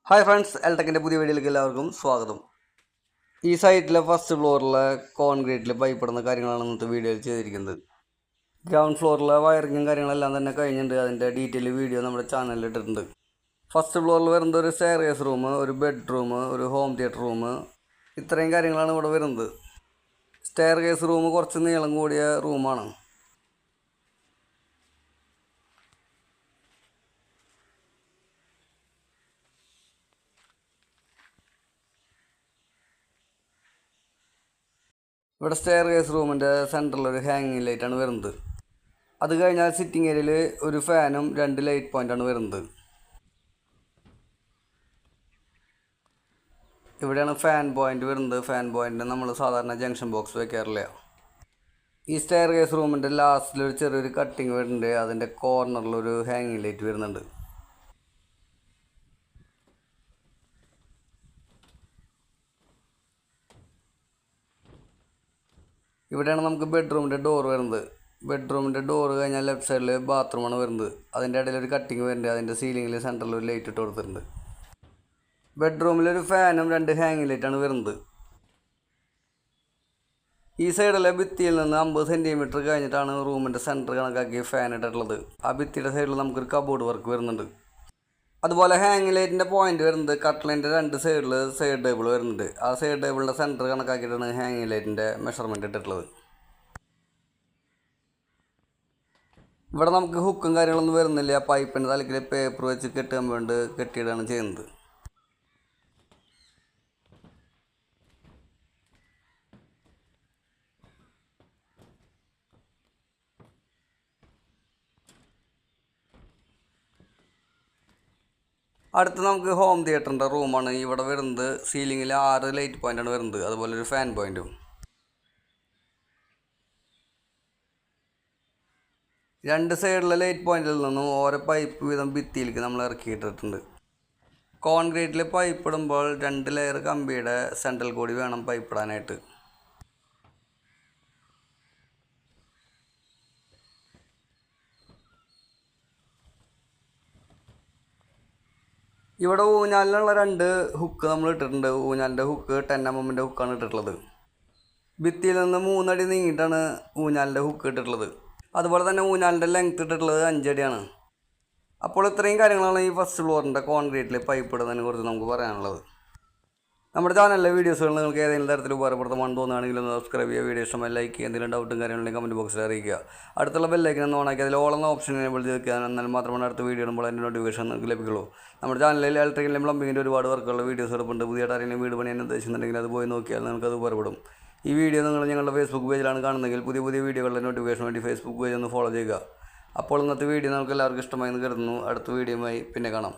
Hi friends, എൽടെക്കിൻ്റെ പുതിയ വീഡിയോയിലേക്ക് എല്ലാവർക്കും സ്വാഗതം. ഈ സൈറ്റിലെ ഫസ്റ്റ് ഫ്ലോറിലെ കോൺക്രീറ്റിൽ പൈപ്പിടുന്ന കാര്യങ്ങളാണ് ഇന്നത്തെ വീഡിയോയിൽ ചെയ്തിരിക്കുന്നത്. ഗ്രൗണ്ട് ഫ്ലോറിലെ വയറിങ്ങും കാര്യങ്ങളെല്ലാം തന്നെ കഴിഞ്ഞിട്ടുണ്ട്. അതിൻ്റെ ഡീറ്റെയിൽ വീഡിയോ നമ്മുടെ ചാനലിൽ ഇട്ടിട്ടുണ്ട്. ഫസ്റ്റ് ഫ്ലോറിൽ വരുന്നത് ഒരു സ്റ്റെയർകേസ് റൂം, ഒരു ബെഡ്റൂം, ഒരു ഹോം തിയേറ്റർ റൂം, ഇത്രയും കാര്യങ്ങളാണ് ഇവിടെ വരുന്നത്. സ്റ്റെയർകേസ് റൂം കുറച്ച് നീളം കൂടിയ റൂമാണ്. ഇവിടെ സ്റ്റെയർകേസ് റൂമിൻ്റെ സെൻറ്ററിൽ ഒരു ഹാങ്ങിങ് ലൈറ്റാണ് വരുന്നത്. അത് കഴിഞ്ഞാൽ സിറ്റിംഗ് ഏരിയയിൽ ഒരു ഫാനും 2 ലൈറ്റ് പോയിൻ്റാണ് വരുന്നത്. ഇവിടെയാണ് ഫാൻ പോയിൻ്റ് വരുന്നത്. ഫാൻ പോയിൻ്റ് നമ്മൾ സാധാരണ ജംഗ്ഷൻ ബോക്സ് വെക്കാറില്ല. ഈ സ്റ്റെയർകേസ് റൂമിൻ്റെ ലാസ്റ്റിൽ ഒരു ചെറിയൊരു കട്ടിങ് വരുന്നുണ്ട്. അതിൻ്റെ കോർണറിലൊരു ഹാങ്ങിങ് ലൈറ്റ് വരുന്നുണ്ട്. ഇവിടെയാണ് നമുക്ക് ബെഡ്റൂമിൻ്റെ ഡോർ വരുന്നത്. ബെഡ്റൂമിൻ്റെ ഡോർ കഴിഞ്ഞാൽ ലെഫ്റ്റ് സൈഡിൽ ബാത്റൂമാണ് വരുന്നത്. അതിൻ്റെ ഇടയിൽ ഒരു കട്ടിങ് വരുന്നുണ്ട്. അതിൻ്റെ സീലിങ്ങിൽ സെൻറ്ററിൽ ഒരു ലൈറ്റ് ഇട്ട് കൊടുത്തിട്ടുണ്ട്. ബെഡ്റൂമിലൊരു ഫാനും 2 ഹാങ്ങിങ് ലൈറ്റാണ് വരുന്നത്. ഈ സൈഡിലെ ഭിത്തിയിൽ നിന്ന് 50 സെൻറ്റിമീറ്റർ കഴിഞ്ഞിട്ടാണ് റൂമിൻ്റെ സെൻറ്റർ കണക്കാക്കി ഫാൻ ഇട്ടിട്ടുള്ളത്. ആ ഭിത്തിയുടെ സൈഡിൽ നമുക്കൊരു കബോർഡ് വർക്ക് വരുന്നുണ്ട്. അതുപോലെ ഹാങ്ങിങ് ലൈറ്റിൻ്റെ പോയിന്റ് വരുന്നത് കട്ട്ലിൻ്റെ 2 സൈഡിൽ സൈഡ് ടേബിൾ വരുന്നുണ്ട്. ആ സൈഡ് ടേബിളിൻ്റെ സെൻറ്റർ കണക്കാക്കിയിട്ടാണ് ഹാങ്ങിങ് ലൈറ്റിൻ്റെ മെഷർമെൻറ്റ് ഇട്ടിട്ടുള്ളത്. ഇവിടെ നമുക്ക് ഹുക്കും കാര്യങ്ങളൊന്നും വരുന്നില്ല. പൈപ്പിൻ്റെ തലക്കിൽ പേപ്പർ വെച്ച് കെട്ടാൻ വേണ്ടി കെട്ടിയിടാണ് ചെയ്യുന്നത്. അടുത്ത് നമുക്ക് ഹോം തിയേറ്ററിൻ്റെ റൂമാണ് ഇവിടെ വരുന്നത്. സീലിങ്ങിൽ 6 ലൈറ്റ് പോയിൻ്റാണ് വരുന്നത്. അതുപോലെ ഒരു ഫാൻ പോയിൻറ്റും. 2 സൈഡിലെ ലൈറ്റ് പോയിന്റിൽ നിന്നും ഓരോ പൈപ്പ് വീതം ഭിത്തിയിലേക്ക് നമ്മൾ ഇറക്കിയിട്ടിട്ടുണ്ട്. കോൺക്രീറ്റിൽ പൈപ്പ് ഇടുമ്പോൾ 2 ലെയർ കമ്പിയുടെ സെൻട്രൽ കൂടി വേണം പൈപ്പ് ഇടാനായിട്ട്. ഇവിടെ ഊഞ്ഞാലിനുള്ള 2 ഹുക്ക് നമ്മൾ ഇട്ടിട്ടുണ്ട്. ഊഞ്ഞാലിൻ്റെ ഹുക്ക് 10 mm ഹുക്കാണ് ഇട്ടിട്ടുള്ളത്. ഭിത്തിയിൽ നിന്ന് 3 അടി നീങ്ങിയിട്ടാണ് ഊഞ്ഞാലിൻ്റെ ഹുക്ക് ഇട്ടിട്ടുള്ളത്. അതുപോലെ തന്നെ ഊഞ്ഞാലിൻ്റെ ലെങ്ത് ഇട്ടിട്ടുള്ളത് 5 അടിയാണ്. അപ്പോൾ ഇത്രയും കാര്യങ്ങളാണ് ഈ ഫസ്റ്റ് ഫ്ലോറിൻ്റെ കോൺക്രീറ്റിൽ പൈപ്പ് ഇടുന്നതിനെ കുറിച്ച് നമുക്ക് പറയാനുള്ളത്. നമ്മുടെ ചാനലിലെ വീഡിയോസുകൾ നിങ്ങൾക്ക് ഏതെങ്കിലും തരത്തിൽ ഉപകാരപ്രദമാണെന്ന് തോന്നുകയാണെങ്കിൽ ഒന്ന് സബ്സ്ക്രൈബ് ചെയ്യുക. വീഡിയോ ഇഷ്ടമായി ലൈക്ക് ചെയ്യുക. എന്തെങ്കിലും ഡൗട്ടും കാര്യങ്ങളുണ്ടെങ്കിൽ കമൻറ്റ് ബോക്സിൽ അറിയിക്കുക. അടുത്തുള്ള ബെല്ലൈക്കൻ ഒന്ന് ഓണാക്കി അതിൽ ഓൾ എന്ന ഓപ്ഷൻ എനേബിൾ ചെയ്ത് വെക്കുക. എന്നാൽ മാത്രമാണ് അടുത്ത വീഡിയോ ഇടുമ്പോൾ അതിൻ്റെ നോട്ടിഫിക്കേഷൻ നിങ്ങൾക്ക് ലഭിക്കുള്ളൂ. നമ്മുടെ ചാനലിൽ ഇലക്ട്രിക്കലിലും പ്ലംബിങ്ങിൻ്റെ ഒരുപാട് വർക്കുള്ള വീഡിയോസ് എടുപ്പുണ്ട്. പുതിയ ആരെങ്കിലും വീട് പണിയാൻ ഉദ്ദേശിക്കുന്നുണ്ടെങ്കിൽ അത് പോയി നോക്കിയാൽ നിങ്ങൾക്കത് ഉപകാരപ്പെടും. ഈ വീഡിയോ നിങ്ങൾ ഞങ്ങളുടെ ഫേസ്ബുക്ക് പേജിലാണ് കാണുന്നതെങ്കിൽ പുതിയ വീഡിയോകളുടെ നോട്ടിഫിക്കേഷൻ വേണ്ടി ഫേസ്ബുക്ക് പേജ് ഒന്ന് ഫോളോ ചെയ്യുക. അപ്പോൾ ഇന്നത്തെ വീഡിയോ നിങ്ങൾക്ക് എല്ലാവർക്കും ഇഷ്ടമായി എന്ന് കരുതുന്നു. അടുത്ത വീഡിയോയുമായി പിന്നെ കാണാം.